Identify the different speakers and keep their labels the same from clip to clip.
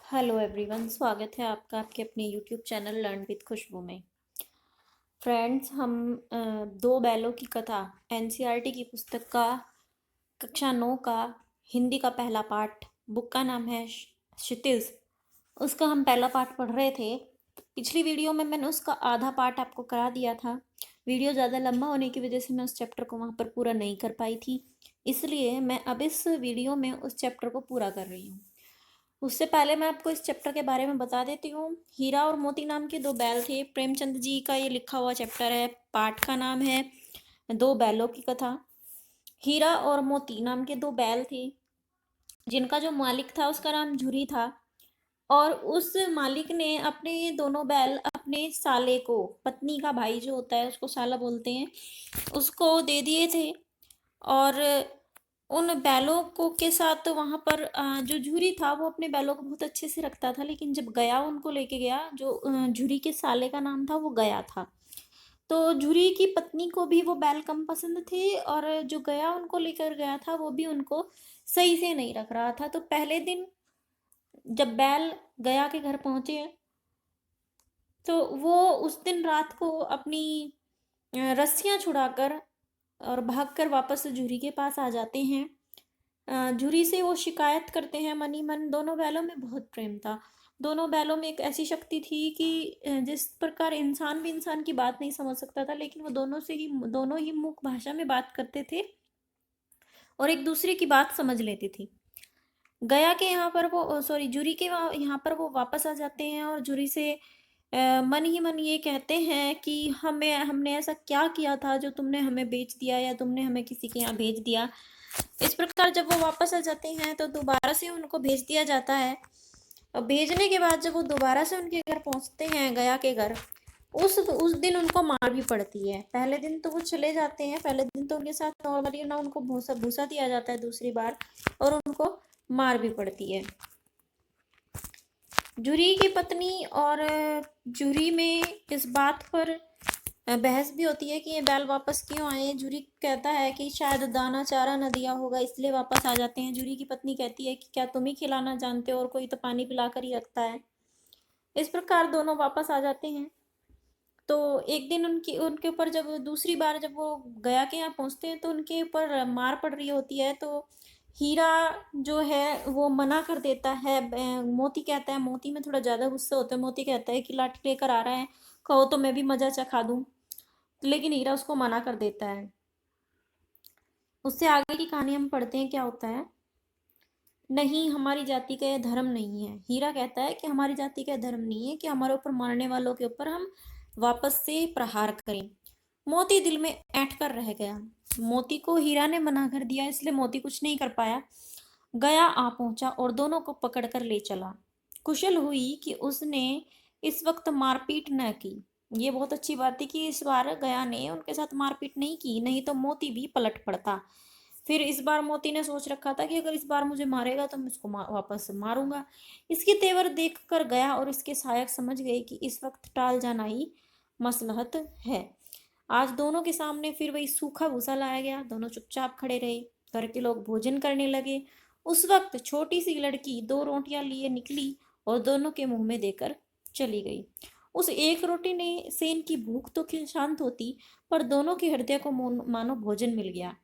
Speaker 1: Hello everyone, स्वागत है आपका आपके अपने यूट्यूब चैनल लर्न विद खुशबू में। फ्रेंड्स, हम दो बैलों की कथा एनसीईआरटी की पुस्तक का कक्षा 9 का हिंदी का पहला पाठ, बुक का नाम है क्षितिज। उसका हम पहला पाठ पढ़ रहे थे। पिछली वीडियो में मैंने उसका आधा पाठ आपको करा दिया था। वीडियो ज़्यादा लंबा होने की वजह से मैं उस चैप्टर को वहाँ पर पूरा नहीं कर पाई थी, इसलिए मैं अब इस वीडियो में उस चैप्टर को पूरा कर रही हूँ। उससे पहले मैं आपको इस चैप्टर के बारे में बता देती हूँ। हीरा और मोती नाम के दो बैल थे। प्रेमचंद जी का ये लिखा हुआ चैप्टर है। पाठ का नाम है दो बैलों की कथा। हीरा और मोती नाम के दो बैल थे, जिनका जो मालिक था उसका नाम झुरी था। और उस मालिक ने अपने ये दोनों बैल अपने साले को, पत्नी का भाई जो होता है उसको साला बोलते हैं, उसको दे दिए थे। और उन बैलों को के साथ वहाँ पर जो झुरी था वो अपने बैलों को बहुत अच्छे से रखता था। लेकिन जब गया उनको लेके गया, जो झुरी के साले का नाम था वो गया था, तो झुरी की पत्नी को भी वो बैल कम पसंद थे। और जो गया उनको लेकर गया था वो भी उनको सही से नहीं रख रहा था। तो पहले दिन जब बैल गया के घर पहुंचे, तो वो उस दिन रात को अपनी रस्सियां छुड़ाकर और भागकर वापस झुरी के पास आ जाते हैं। झुरी से वो शिकायत करते हैं मन ही मन। दोनों बैलों में बहुत प्रेम था। दोनों बैलों में एक ऐसी शक्ति थी कि जिस प्रकार इंसान भी इंसान की बात नहीं समझ सकता था, लेकिन वो दोनों ही मुख भाषा में बात करते थे और एक दूसरे की बात समझ लेते थे। गया के यहाँ पर वो सॉरी झुरी के यहाँ पर वो वापस आ जाते हैं और झुरी से मन ही मन ये कहते हैं कि हमने हमने ऐसा क्या किया था जो तुमने हमें बेच दिया या तुमने हमें किसी के यहाँ भेज दिया। इस प्रकार जब वो वापस आ जाते हैं तो दोबारा से उनको भेज दिया जाता है। और भेजने के बाद जब वो दोबारा से उनके घर पहुंचते हैं, गया के घर, उस दिन उनको मार भी पड़ती है। पहले दिन तो वो चले जाते हैं, पहले दिन तो उनके साथ नॉर्मली ना उनको भूसा भूसा दिया जाता है दूसरी बार, और उनको मार भी पड़ती है। झुरी की पत्नी और झुरी में इस बात पर बहस भी होती है कि ये बैल वापस क्यों आए। झुरी कहता है कि शायद दाना चारा न दिया होगा इसलिए वापस आ जाते हैं। झुरी की पत्नी कहती है कि क्या तुम ही खिलाना जानते हो, और कोई तो पानी पिलाकर ही रखता है। इस प्रकार दोनों वापस आ जाते हैं। तो एक दिन उनके ऊपर जब दूसरी बार जब वो गया के यहाँ पहुंचते हैं तो उनके ऊपर मार पड़ रही होती है। तो हीरा जो है वो मना कर देता है। मोती कहता है, मोती में थोड़ा ज़्यादा गुस्सा होता है। मोती कहता है कि लाठी लेकर आ रहा है, कहो तो मैं भी मजा चखा दूं। लेकिन हीरा उसको मना कर देता है। उससे आगे की कहानी हम पढ़ते हैं, क्या होता है। नहीं, हमारी जाति का यह धर्म नहीं है। हीरा कहता है कि हमारी जाति का धर्म नहीं है कि हमारे ऊपर मारने वालों के ऊपर हम वापस से प्रहार करें। मोती दिल में ऐंठ कर रह गया। मोती को हीरा ने मना कर दिया, इसलिए मोती कुछ नहीं कर पाया। गया आ पहुंचा और दोनों को पकड़कर ले चला। कुशल हुई कि उसने इस वक्त मारपीट न की। ये बहुत अच्छी बात थी कि इस बार गया ने उनके साथ मारपीट नहीं की, नहीं तो मोती भी पलट पड़ता। फिर इस बार मोती ने सोच रखा था कि अगर इस बार मुझे मारेगा तो मैं इसको वापस मारूंगा। इसकी तेवर देख कर गया और इसके सहायक समझ गए कि इस वक्त टाल जाना ही मसलहत है। आज दोनों के सामने फिर वही सूखा भूसा लाया गया। दोनों चुपचाप खड़े रहे। घर के लोग भोजन करने लगे। उस वक्त छोटी सी लड़की दो रोटियां लिए निकली और दोनों के मुंह में देकर चली गई। उस एक रोटी ने से इनकी भूख तो शांत होती, पर दोनों के हृदय को मानो भोजन मिल गया।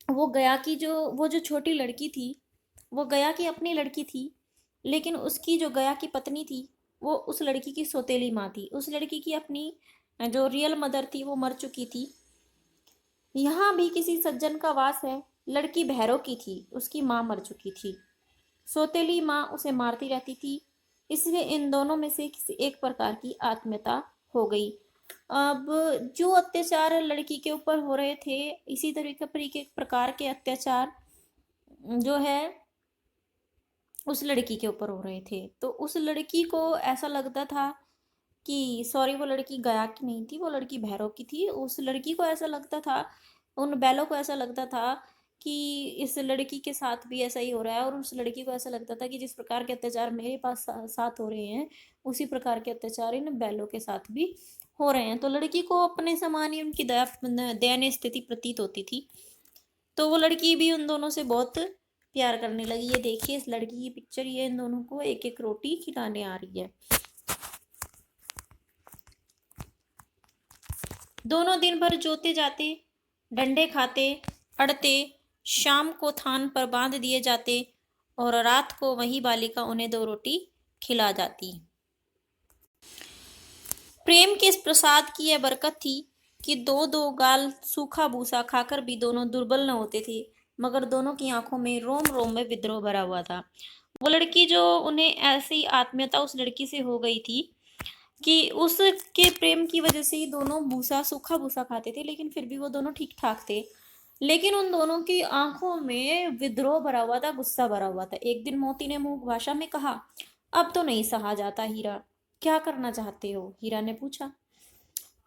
Speaker 1: वो जो छोटी लड़की थी, वो गया की अपनी लड़की थी, लेकिन उसकी जो गया की पत्नी थी वो उस लड़की की सौतेली माँ थी। उस लड़की की अपनी जो रियल मदर थी वो मर चुकी थी। यहाँ भी किसी सज्जन का वास है। लड़की भैरव की थी, उसकी माँ मर चुकी थी। सौतेली माँ उसे मारती रहती थी, इसलिए इन दोनों में से किसी एक प्रकार की आत्मीयता हो गई। अब जो अत्याचार लड़की के ऊपर हो रहे थे, इसी तरीके पर एक प्रकार के अत्याचार जो है उस लड़की के ऊपर हो रहे थे। तो उस लड़की को ऐसा लगता था कि सॉरी, वो लड़की गया की नहीं थी, वो लड़की भैरव की थी। उस लड़की को ऐसा लगता था, उन बैलों को ऐसा लगता था कि इस लड़की के साथ भी ऐसा ही हो रहा है। और उस लड़की को ऐसा लगता था कि जिस प्रकार के अत्याचार मेरे पास साथ हो रहे हैं, उसी प्रकार के अत्याचार इन बैलों के साथ भी हो रहे हैं। तो लड़की को अपने समान ही उनकी दयनीय स्थिति प्रतीत होती थी। तो वो लड़की भी उन दोनों से बहुत प्यार करने लगी। ये देखिए इस लड़की की पिक्चर, ये इन दोनों को एक एक रोटी खिलाने आ रही है। दोनों दिन भर जोते जाते, डंडे खाते, अड़ते, शाम को थान पर बांध दिए जाते और रात को वही बालिका उन्हें 2 रोटी खिला जाती। प्रेम के इस प्रसाद की यह बरकत थी कि 2-2 गाल सूखा भूसा खाकर भी दोनों दुर्बल न होते थे, मगर दोनों की आंखों में रोम रोम में विद्रोह भरा हुआ था। वो लड़की जो उन्हें ऐसी आत्मीयता उस लड़की से हो गई थी कि उसके प्रेम की वजह से ही दोनों भूसा सूखा भूसा खाते थे, लेकिन फिर भी वो दोनों ठीक ठाक थे। लेकिन उन दोनों की आंखों में विद्रोह भरा हुआ था, गुस्सा भरा हुआ था। एक दिन मोती ने मूक भाषा में कहा, अब तो नहीं सहा जाता हीरा, क्या करना चाहते हो? हीरा ने पूछा।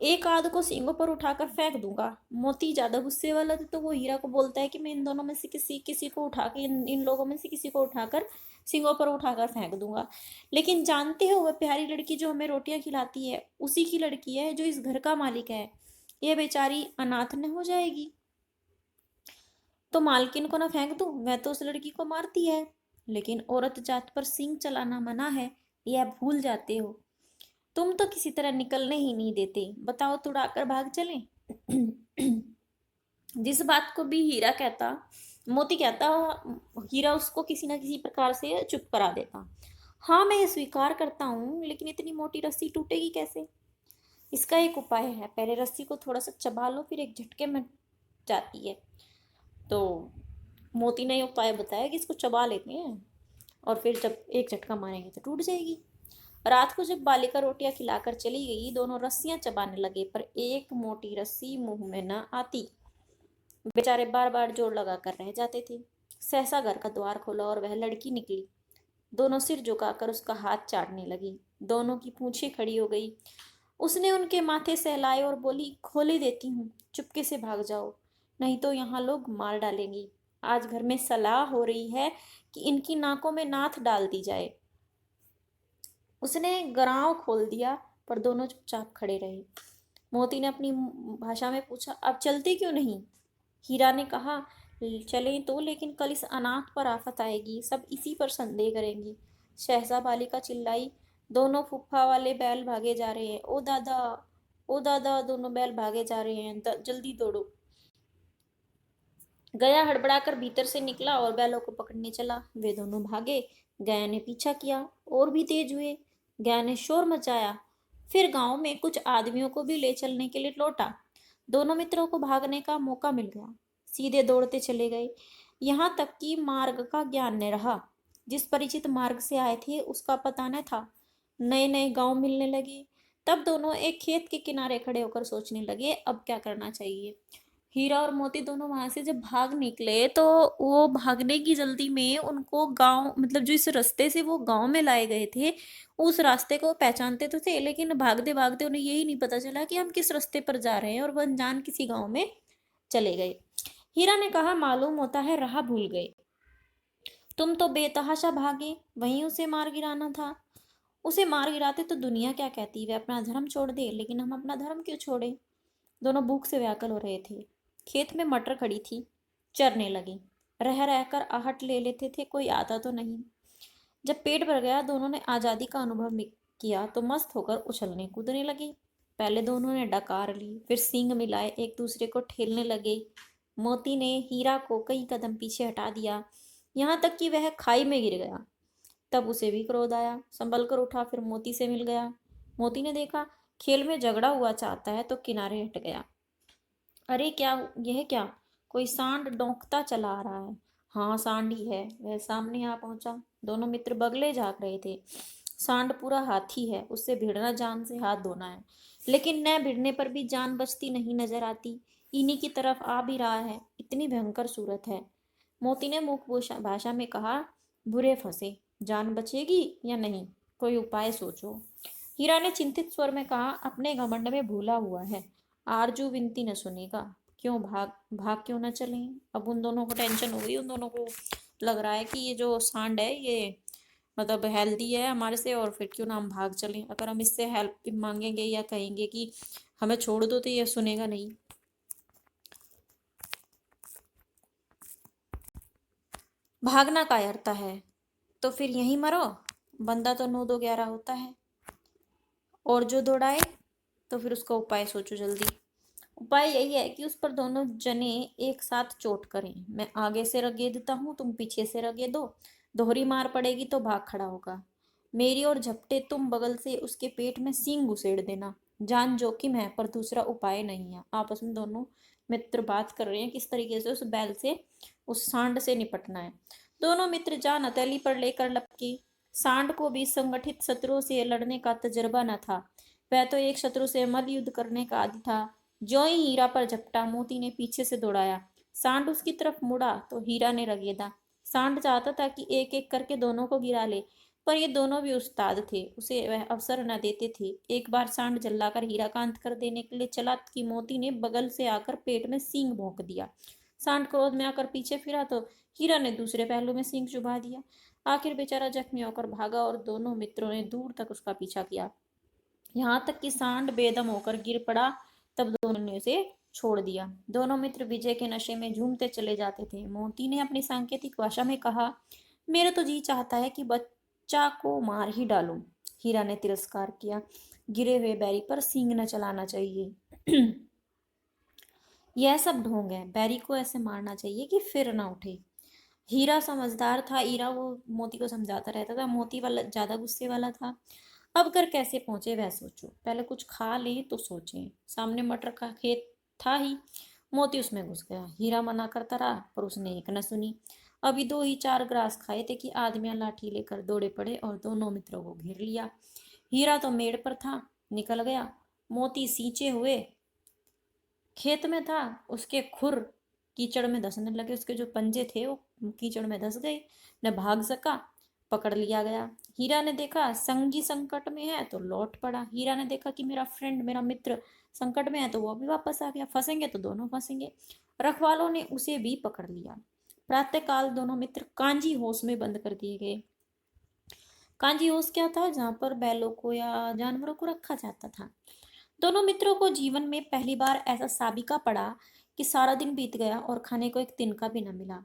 Speaker 1: एक आध को सींगों पर उठाकर फेंक दूंगा। मोती ज्यादा गुस्से वाला था, तो वो हीरा को बोलता है कि मैं इन दोनों में से किसी किसी को उठा के इन लोगों में से किसी को उठाकर सींगों पर उठाकर फेंक दूंगा। लेकिन जानते हो, वह प्यारी लड़की जो हमें रोटियां खिलाती है उसी की लड़की है जो इस घर का मालिक है। यह बेचारी अनाथ न हो जाएगी। तो मालकिन को ना फेंक दूं? वह तो उस लड़की को मारती है। लेकिन औरत जात पर सींग चलाना मना है, यह भूल जाते हो। तुम तो किसी तरह निकलने ही नहीं देते। बताओ, तुड़ाकर भाग चलें? जिस बात को भी हीरा कहता, मोती कहता, हीरा उसको किसी ना किसी प्रकार से चुप करा देता। हाँ, मैं ये स्वीकार करता हूँ, लेकिन इतनी मोटी रस्सी टूटेगी कैसे? इसका एक उपाय है। पहले रस्सी को थोड़ा सा चबा लो, फिर एक झटके में जाती है। तो मोती ने उपाय बताया कि इसको चबा लेते हैं और फिर जब एक झटका मारेंगे तो टूट जाएगी। रात को जब बालिका रोटियां खिलाकर चली गई, दोनों रस्सियां चबाने लगे, पर एक मोटी रस्सी मुंह में न आती। बेचारे बार बार जोर लगा कर रह जाते थे। सहसा घर का द्वार खोला और वह लड़की निकली। दोनों सिर झुकाकर उसका हाथ चाटने लगी। दोनों की पूंछें खड़ी हो गई। उसने उनके माथे सहलाए और बोली, खोले देती हूँ, चुपके से भाग जाओ, नहीं तो यहाँ लोग मार डालेंगी। आज घर में सलाह हो रही है कि इनकी नाकों में नाथ डाल दी जाए। उसने गराव खोल दिया, पर दोनों चुपचाप खड़े रहे। मोती ने अपनी भाषा में पूछा, अब चलते क्यों नहीं? हीरा ने कहा, चलें तो, लेकिन कल इस अनाथ पर आफत आएगी, सब इसी पर संदेह करेंगी। सहसा बालिका चिल्लाई, दोनों फुफ्फा वाले बैल भागे जा रहे हैं। ओ दादा, ओ दादा, दोनों बैल भागे जा रहे हैं, जल्दी दौड़ो। गया हड़बड़ाकर भीतर से निकला और बैलों को पकड़ने चला। वे दोनों भागे। गया ने पीछा किया और भी तेज हुए। गया ने शोर मचाया, फिर गांव में कुछ आदमियों को भी ले चलने के लिए लौटा। दोनों मित्रों को भागने का मौका मिल गया। सीधे दौड़ते चले गए, यहाँ तक कि मार्ग का ज्ञान न रहा। जिस परिचित मार्ग से आए थे उसका पता न था। नए नए गांव मिलने लगे। तब दोनों एक खेत के किनारे खड़े होकर सोचने लगे, अब क्या करना चाहिए। हीरा और मोती दोनों वहां से जब भाग निकले, तो वो भागने की जल्दी में उनको गांव, मतलब जो इस रास्ते से वो गांव में लाए गए थे, उस रास्ते को पहचानते तो थे, लेकिन भागते भागते उन्हें यही नहीं पता चला कि हम किस रास्ते पर जा रहे हैं, और वो अनजान किसी गांव में चले गए। हीरा ने कहा, मालूम होता है राह भूल गए। तुम तो बेतहाशा भागे, वहीं उसे मार गिराना था। उसे मार गिराते तो दुनिया क्या कहती, वह अपना धर्म छोड़ दे, लेकिन हम अपना धर्म क्यों छोड़े? दोनों भूख से व्याकुल हो रहे थे। खेत में मटर खड़ी थी, चरने लगी। रह रहकर आहट ले लेते थे, कोई आता तो नहीं। जब पेट भर गया, दोनों ने आज़ादी का अनुभव किया तो मस्त होकर उछलने कूदने लगे। पहले दोनों ने डकार ली, फिर सींग मिलाए एक दूसरे को ठेलने लगे। मोती ने हीरा को कई कदम पीछे हटा दिया, यहाँ तक कि वह खाई में गिर गया। तब उसे भी क्रोध आया, संभल कर उठा, फिर मोती से मिल गया। मोती ने देखा खेल में झगड़ा हुआ चाहता है, तो किनारे हट गया। अरे क्या, यह क्या, कोई सांड डोंकता चला आ रहा है। हाँ, सांड ही है। वह सामने आ पहुंचा। दोनों मित्र बगले झाँक रहे थे। सांड पूरा हाथी है, उससे भिड़ना जान से हाथ धोना है, लेकिन न भिड़ने पर भी जान बचती नहीं नजर आती। इन्हीं की तरफ आ भी रहा है, इतनी भयंकर सूरत है। मोती ने मूक भाषा में कहा, बुरे फंसे, जान बचेगी या नहीं, कोई उपाय सोचो। हीरा ने चिंतित स्वर में कहा, अपने घमंड में भूला हुआ है, आरजू विनती न सुनेगा। क्यों भाग भाग क्यों ना चलें? अब उन दोनों को टेंशन हो गई। उन दोनों को लग रहा है कि ये जो सांड है, ये मतलब हेल्दी है हमारे से, और फिर क्यों ना हम भाग चलें। अगर हम इससे हेल्प मांगेंगे या कहेंगे कि हमें छोड़ दो, तो ये सुनेगा नहीं। भागना कायरता है तो फिर यहीं मरो। बंदा तो 9 2 11 होता है। और जो दौड़ाए तो फिर उसका उपाय सोचो जल्दी। उपाय यही है कि उस पर दोनों जने एक साथ चोट करें। मैं आगे से रगेदता हूँ, तुम पीछे से रगेदो। दोहरी मार पड़ेगी तो भाग खड़ा होगा। मेरी ओर झपटे तुम बगल से उसके पेट में सींग घुसेड़ देना। जान जोखिम है पर दूसरा उपाय नहीं है। आपस में दोनों मित्र बात कर रहे हैं किस तरीके से उस बैल से, उस सांड से निपटना है। दोनों मित्र जान हथेली पर लेकर लपकी। सांड को भी संगठित शत्रुओं से लड़ने का तजर्बा न था। वह तो एक शत्रु से मल्लयुद्ध करने का आदी था। ज्यों ही हीरा पर झपटा, मोती ने पीछे से दौड़ाया। सांड उसकी तरफ मुड़ा तो हीरा ने रगेदा। सांड चाहता था कि एक एक करके दोनों को गिरा ले, पर ये दोनों भी उस्ताद थे, उसे वह अवसर न देते थे। एक बार सांड जल्लाकर हीरा का अंत कर देने के लिए चला कि मोती ने बगल से आकर पेट में सींग भोंक दिया। सांड क्रोध में आकर पीछे फिरा तो हीरा ने दूसरे पहलू में सींग चुभा दिया। आखिर बेचारा जख्मी होकर भागा और दोनों मित्रों ने दूर तक उसका पीछा किया, यहाँ तक कि सांड बेदम होकर गिर पड़ा। तब दोनों ने उसे छोड़ दिया। दोनों मित्र विजय के नशे में झूमते चले जाते थे। मोती ने अपनी सांकेतिक भाषा में कहा, मेरा तो जी चाहता है कि बच्चा को मार ही डालूं। हीरा ने तिरस्कार किया, गिरे हुए बैरी पर सींग न चलाना चाहिए। यह सब ढोंग है, बैरी को ऐसे मारना चाहिए कि फिर ना उठे। हीरा समझदार था। हीरा वो मोती को समझाता रहता था। मोती वाला ज्यादा गुस्से वाला था। अब घर कैसे पहुंचे वह सोचो, पहले कुछ खा लें तो सोचें। सामने मटर का खेत था ही, मोती उसमें घुस गया। हीरा मना करता रहा पर उसने एक न सुनी। अभी 2 ही 4 ग्रास खाए थे कि आदमियां लाठी लेकर दौड़े पड़े और दोनों मित्रों को घेर लिया। हीरा तो मेड़ पर था, निकल गया। मोती सींचे हुए खेत में था। उसके खुर कीचड़ में धंसने लगे, उसके जो पंजे थे वो कीचड़ में धंस गए। न भाग सका, पकड़ लिया गया। हीरा ने देखा संगी संकट में है तो लौट पड़ा। हीरा ने देखा कि मेरा फ्रेंड, मेरा मित्र संकट में है तो वो भी वापस आ गया। फंसेंगे तो दोनों फंसेंगे। रखवालों ने उसे भी पकड़ लिया। प्रातःकाल दोनों मित्र कांजी होश में बंद कर दिए गए। कांजी होश क्या था? जहाँ पर बैलों को या जानवरों को रखा जाता था। दोनों मित्रों को जीवन में पहली बार ऐसा साबिका पड़ा कि सारा दिन बीत गया और खाने को एक तिनका भी न मिला।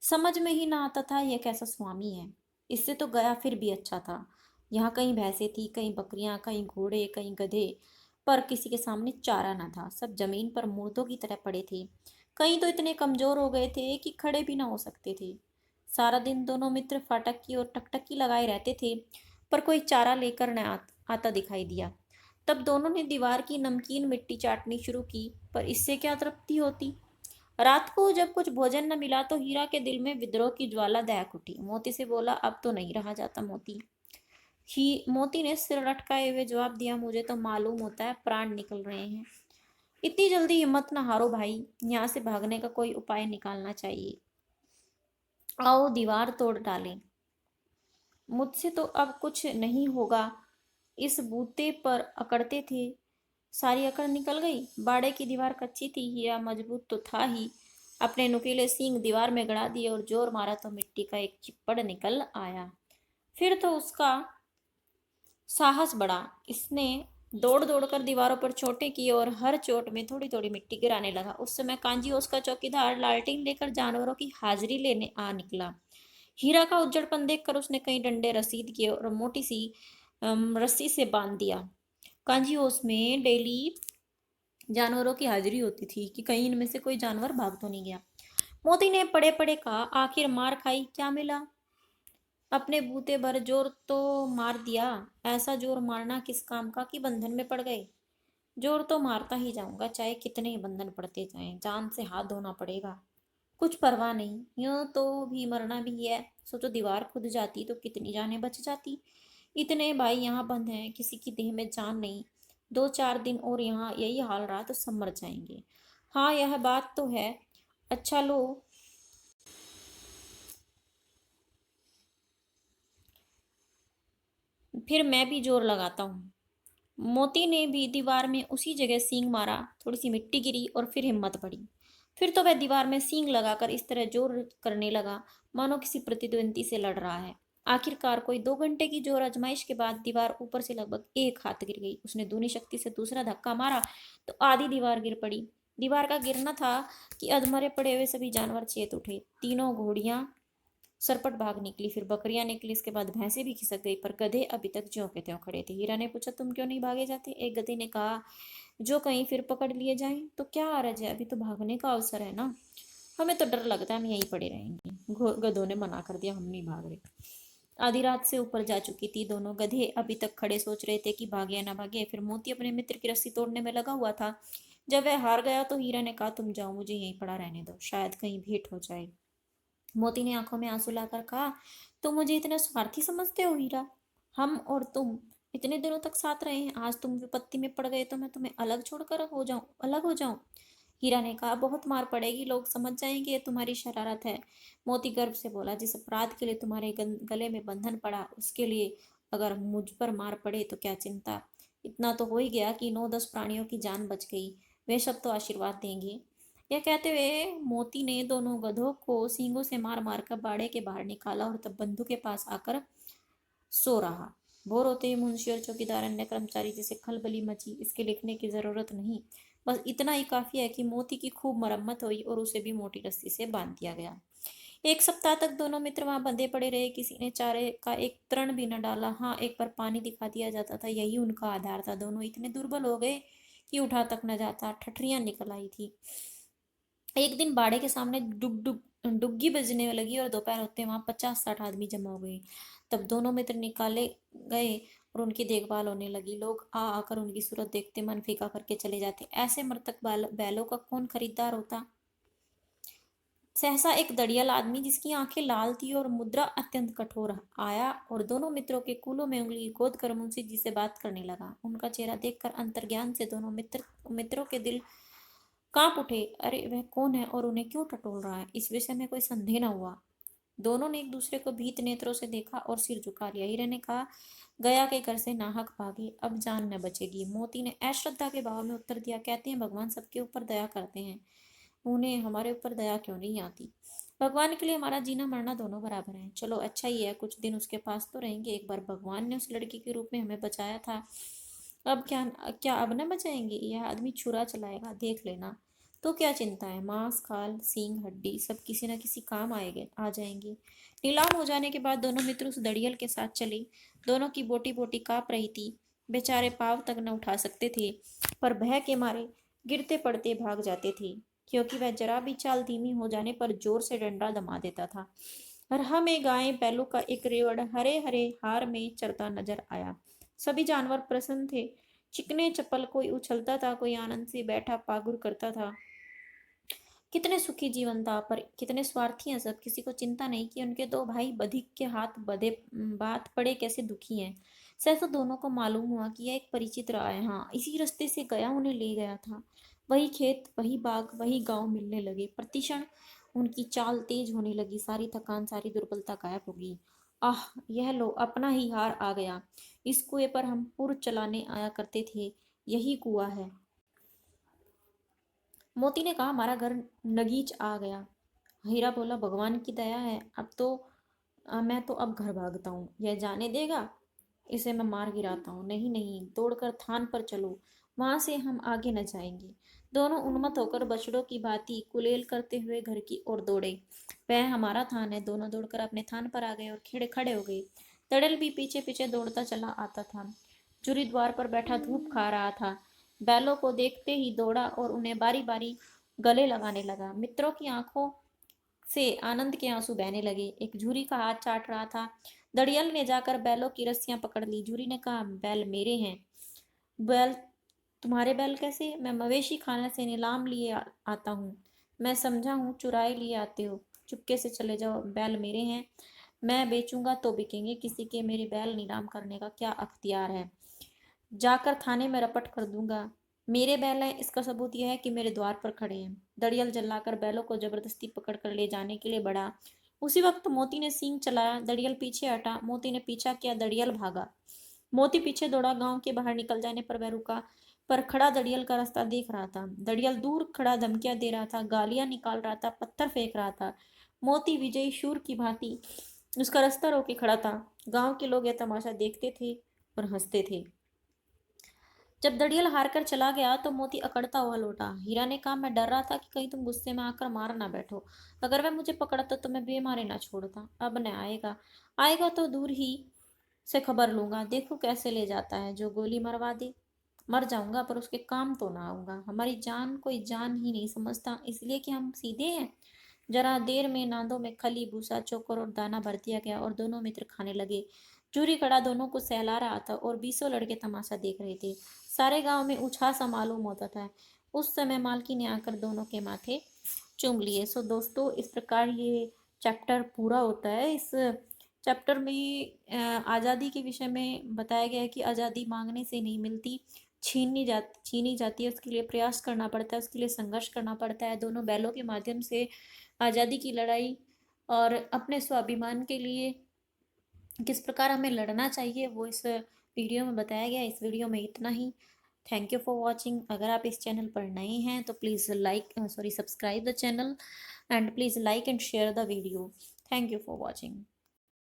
Speaker 1: समझ में ही ना आता था यह कैसा स्वामी है। इससे तो गया फिर भी अच्छा था। यहाँ कहीं भैंसें थी, कहीं बकरियां, कहीं घोड़े, कहीं गधे, पर किसी के सामने चारा न था। सब जमीन पर मुर्दों की तरह पड़े थे। कहीं तो इतने कमजोर हो गए थे कि खड़े भी ना हो सकते थे। सारा दिन दोनों मित्र फाटक की और टकटकी लगाए रहते थे, पर कोई चारा लेकर न आता दिखाई दिया। तब दोनों ने दीवार की नमकीन मिट्टी चाटनी शुरू की, पर इससे क्या तृप्ति होती। रात को जब कुछ भोजन न मिला तो हीरा के दिल में विद्रोह की ज्वाला दहक उठी। मोती से बोला, अब तो नहीं रहा जाता मोती। ही मोती ने सिर लटकाए हुए जवाब दिया, मुझे तो मालूम होता है प्राण निकल रहे हैं। इतनी जल्दी हिम्मत न हारो भाई, यहाँ से भागने का कोई उपाय निकालना चाहिए। आओ दीवार तोड़ डालें। मुझसे तो अब कुछ नहीं होगा। इस बूते पर अकड़ते थे, सारी अकड़ निकल गई। बाड़े की दीवार कच्ची थी, हीरा मजबूत तो था ही। अपने नुकीले सींग दीवार में गड़ा दिए और जोर मारा तो मिट्टी का एक चिप्पड़ निकल आया। फिर तो उसका साहस बढ़ा। इसने दौड़ दौड़ कर दीवारों पर चोटें की और हर चोट में थोड़ी थोड़ी मिट्टी गिराने लगा। उस समय कांजी उसका चौकीदार लालटीन लेकर जानवरों की हाजिरी लेने आ निकला। हीरा का उज्जड़पन देखकर उसने कई डंडे रसीद किए और मोटी सी रस्सी से बांध दिया। कांजी उसमें डेली जानवरों की हाजिरी होती थी कि कहीं इनमें से कोई जानवर भाग तो नहीं गया। मोती ने पड़े पड़े कहा, आखिर मार खाई, क्या मिला? अपने बूते भर जोर तो मार दिया। ऐसा जोर मारना किस काम का कि बंधन में पड़ गए। जोर तो मारता ही जाऊंगा, चाहे कितने ही बंधन पड़ते जाएं, जान से हाथ धोना पड़ेगा। कुछ परवाह नहीं, यूं तो भी मरना भी है। सोचो दीवार खुद जाती तो कितनी जानें बच जाती। इतने भाई यहाँ बंद हैं, किसी की देह में जान नहीं। 2 4 दिन और यहाँ यही हाल रहा तो सब मर जाएंगे। हाँ यह बात तो है। अच्छा लो, फिर मैं भी जोर लगाता हूँ। मोती ने भी दीवार में उसी जगह सींग मारा। थोड़ी सी मिट्टी गिरी और फिर हिम्मत बढ़ी। फिर तो वह दीवार में सींग लगाकर इस तरह जोर करने लगा मानो किसी प्रतिद्वंदी से लड़ रहा है। आखिरकार कोई 2 घंटे की जोर आजमाइश के बाद दीवार ऊपर से लगभग एक हाथ गिर गई। उसने दूनी शक्ति से दूसरा धक्का मारा तो आधी दीवार गिर पड़ी। दीवार का गिरना था कि अधमरे पड़े हुए सभी जानवर चेत उठे। तीनों घोड़ियां सरपट भाग निकली, फिर बकरियां निकली, इसके बाद भैंसें भी खिसक गई, पर गधे अभी तक ज्यों के त्यों खड़े थे। हीरा ने पूछा, तुम क्यों नहीं भागे जाते? एक गधे ने कहा, जो कहीं फिर पकड़ लिए जाएं तो क्या हर्ज है, अभी तो भागने का अवसर है ना। हमें तो डर लगता है, हम यहीं पड़े रहेंगे। गधों ने मना कर दिया, हम नहीं भाग रहे। आधी रात से ऊपर जा चुकी थी। दोनों गधे अभी तक खड़े सोच रहे थे कि भागे या ना भागे। फिर मोती अपने मित्र की रस्सी तोड़ने में लगा हुआ था। जब वह हार गया तो हीरा ने कहा, तुम जाओ, मुझे यहीं पड़ा रहने दो, शायद कहीं भेंट हो जाए। मोती ने आंखों में आंसू लाकर कहा, तुम मुझे इतना स्वार्थी समझते हो हीरा? हम और तुम इतने दिनों तक साथ रहे हैं, आज तुम विपत्ति में पड़ गए तो मैं तुम्हें अलग हो जाऊं। हीरा ने कहा, बहुत मार पड़ेगी, लोग समझ जाएंगे ये तुम्हारी शरारत है। मोती गर्व से बोला, जिस अपराध के लिए तुम्हारे गले में बंधन पड़ा, उसके लिए अगर मुझ पर मार पड़े तो क्या चिंता। इतना तो हो ही गया कि 9-10 प्राणियों की जान बच गई, वे सब तो आशीर्वाद देंगे। यह कहते हुए मोती ने दोनों गधों को सींगों से मार मार कर बाड़े के बाहर निकाला और तब बंधु के पास आकर सो रहा। भोर होते ही मुंशी और चौकीदार अन्य कर्मचारी, जिसे खलबली मची, इसके लिखने की जरूरत नहीं, बस इतना ही काफी है कि मोती की खूब मरम्मत हुई और उसे भी मोटी रस्सी से बांध दिया गया। एक सप्ताह तक दोनों मित्र वहां बंधे पड़े रहे। किसी ने चारे का एक तृण भी न डाला। हाँ, एक बार पानी दिखा दिया जाता था, यही उनका आधार था। दोनों इतने दुर्बल हो गए कि उठा तक न जाता, ठठरियां निकल आई थी। एक दिन बाड़े के सामने डुग डुग डुग्गी बजने लगी और दोपहर होते वहां 50-60 आदमी जमा हो गए। तब दोनों मित्र निकाले गए और उनकी देखभाल होने लगी। लोग आ आकर उनकी सूरत देखते मन फीका करके चले जाते। ऐसे मृतक बैलों का कौन खरीदार होता। सहसा एक दड़ियल आदमी, जिसकी आंखें लाल थी और मुद्रा अत्यंत कठोर, आया और दोनों मित्रों के कूलों में उंगली गोद कर मुंशी जी से बात करने लगा। उनका चेहरा देखकर अंतर्ज्ञान से दोनों मित्रों के दिल कांप उठे। अरे, वह कौन है और उन्हें क्यों टटोल रहा है, इस विषय में कोई संदेह न हुआ। दोनों ने एक दूसरे को भीत नेत्रों से देखा और सिर झुका लिया। हीरे ने कहा, गया के घर से नाहक भागे, अब जान न बचेगी। मोती ने अश्रद्धा के भाव में उत्तर दिया, कहते हैं भगवान सबके ऊपर दया करते हैं, उन्हें हमारे ऊपर दया क्यों नहीं आती। भगवान के लिए हमारा जीना मरना दोनों बराबर है। चलो अच्छा ही है, कुछ दिन उसके पास तो रहेंगे। एक बार भगवान ने उस लड़की के रूप में हमें बचाया था, अब क्या क्या अब न बचाएंगे। यह आदमी छुरा चलाएगा, देख लेना। तो क्या चिंता है, मांस खाल सींग हड्डी सब किसी न किसी काम आएंगे, आ जाएंगे। नीलाम हो जाने के बाद दोनों मित्र उस दड़ियल के साथ चले। दोनों की बोटी बोटी कांप रही थी। बेचारे पाँव तक न उठा सकते थे, पर भय के मारे गिरते पड़ते भाग जाते थे, क्योंकि वह जरा भी चाल धीमी हो जाने पर जोर से डंडा दमा देता था। रहा में गाय बैलों का एक रेवड़ हरे हरे हार में चरता नजर आया। सभी जानवर प्रसन्न थे, चिकने चप्पल, कोई उछलता था, कोई आनंद से बैठा पागुर करता था। कितने सुखी जीवन था, पर कितने स्वार्थी हैं सब। किसी को चिंता नहीं कि उनके दो भाई बधिक के हाथ बधे बात पड़े कैसे दुखी हैं। सहसा दोनों को मालूम हुआ कि यह एक परिचित रहा है। हाँ, इसी रास्ते से गया उन्हें ले गया था। वही खेत, वही बाग, वही गांव मिलने लगे। प्रतिक्षण उनकी चाल तेज होने लगी, सारी थकान सारी दुर्बलता गायब हो गई। आह, यह लो, अपना ही हार आ गया। इस कुएं पर हम पुर चलाने आया करते थे, यही कुआं है। मोती ने कहा, हमारा घर नगीच आ गया। हीरा बोला, भगवान की दया है, अब तो मैं तो अब घर भागता हूँ। यह जाने देगा, इसे मैं मार गिराता हूँ। नहीं नहीं, दौड़कर थान पर चलो, वहां से हम आगे न जाएंगे। दोनों उन्मत्त होकर बछड़ों की भांति कुलेल करते हुए घर की ओर दौड़े। वह हमारा थान है। दोनों दौड़कर अपने थान पर आ गए और खड़े खड़े हो गए। तड़ल भी पीछे पीछे दौड़ता चला आता था। जुरी द्वार पर बैठा धूप खा रहा था। बैलों को देखते ही दौड़ा और उन्हें बारी बारी गले लगाने लगा। मित्रों की आंखों से आनंद के आंसू बहने लगे। एक झूरी का हाथ चाट रहा था। दड़ियल ने जाकर बैलों की रस्सियां पकड़ ली। झूरी ने कहा, बैल मेरे हैं। बैल तुम्हारे? बैल कैसे? मैं मवेशी खाने से नीलाम लिए आता हूँ। मैं समझा हूँ चुराए लिए आते हो। चुपके से चले जाओ, बैल मेरे हैं। मैं बेचूंगा तो बिकेंगे, किसी के मेरे बैल नीलाम करने का क्या अख्तियार है। जाकर थाने में रपट कर दूंगा। मेरे बैल हैं, इसका सबूत यह है कि मेरे द्वार पर खड़े हैं। दड़ियल जलाकर बैलों को जबरदस्ती पकड़ कर ले जाने के लिए बढ़ा। उसी वक्त मोती ने सींग चलाया। दड़ियल पीछे हटा। मोती ने पीछा किया। दड़ियल भागा। मोती पीछे दौड़ा। गांव के बाहर निकल जाने पर वह रुका, पर खड़ा दड़ियल का रास्ता देख रहा था। दड़ियल दूर खड़ा धमकियां दे रहा था, गालियां निकाल रहा था, पत्थर फेंक रहा था। मोती विजयी शूर की भांति उसका रास्ता रोके खड़ा था। गांव के लोग यह तमाशा देखते थे और हंसते थे। जब दड़ियल हार कर चला गया तो मोती अकड़ता हुआ लौटा। हीरा ने कहा, मैं डर रहा था कि कहीं तुम गुस्से में आकर मार ना बैठो। अगर वह मुझे पकड़ता तो मैं बेमारे ना छोड़ता। अब न आएगा। आएगा तो दूर ही से खबर लूंगा, देखो कैसे ले जाता है, जो गोली मरवा दे। मर जाऊंगा पर उसके काम तो ना आऊंगा। हमारी जान कोई जान ही नहीं समझता, इसलिए कि हम सीधे हैं। जरा देर में नांदों में खली, भूसा, चोकर और दाना भर दिया गया और दोनों मित्र खाने लगे। जूरी खड़ा दोनों को सहला रहा था और बीसों लड़के तमाशा देख रहे थे। सारे गांव में उछाल सा मालूम होता था। उस समय मालकी ने आकर दोनों के माथे चूम लिए। सो दोस्तों, इस प्रकार ये चैप्टर पूरा होता है। इस चैप्टर में आज़ादी के विषय में बताया गया है कि आज़ादी मांगने से नहीं मिलती, छीनी जाती है। उसके लिए प्रयास करना पड़ता है, उसके लिए संघर्ष करना पड़ता है। दोनों बैलों के माध्यम से आज़ादी की लड़ाई और अपने स्वाभिमान के लिए किस प्रकार हमें लड़ना चाहिए वो इस वीडियो में बताया गया है। इस वीडियो में इतना ही। Thank you for watching. अगर आप इस चैनल पर नए हैं तो please subscribe the channel and please like and share the video. Thank you for watching.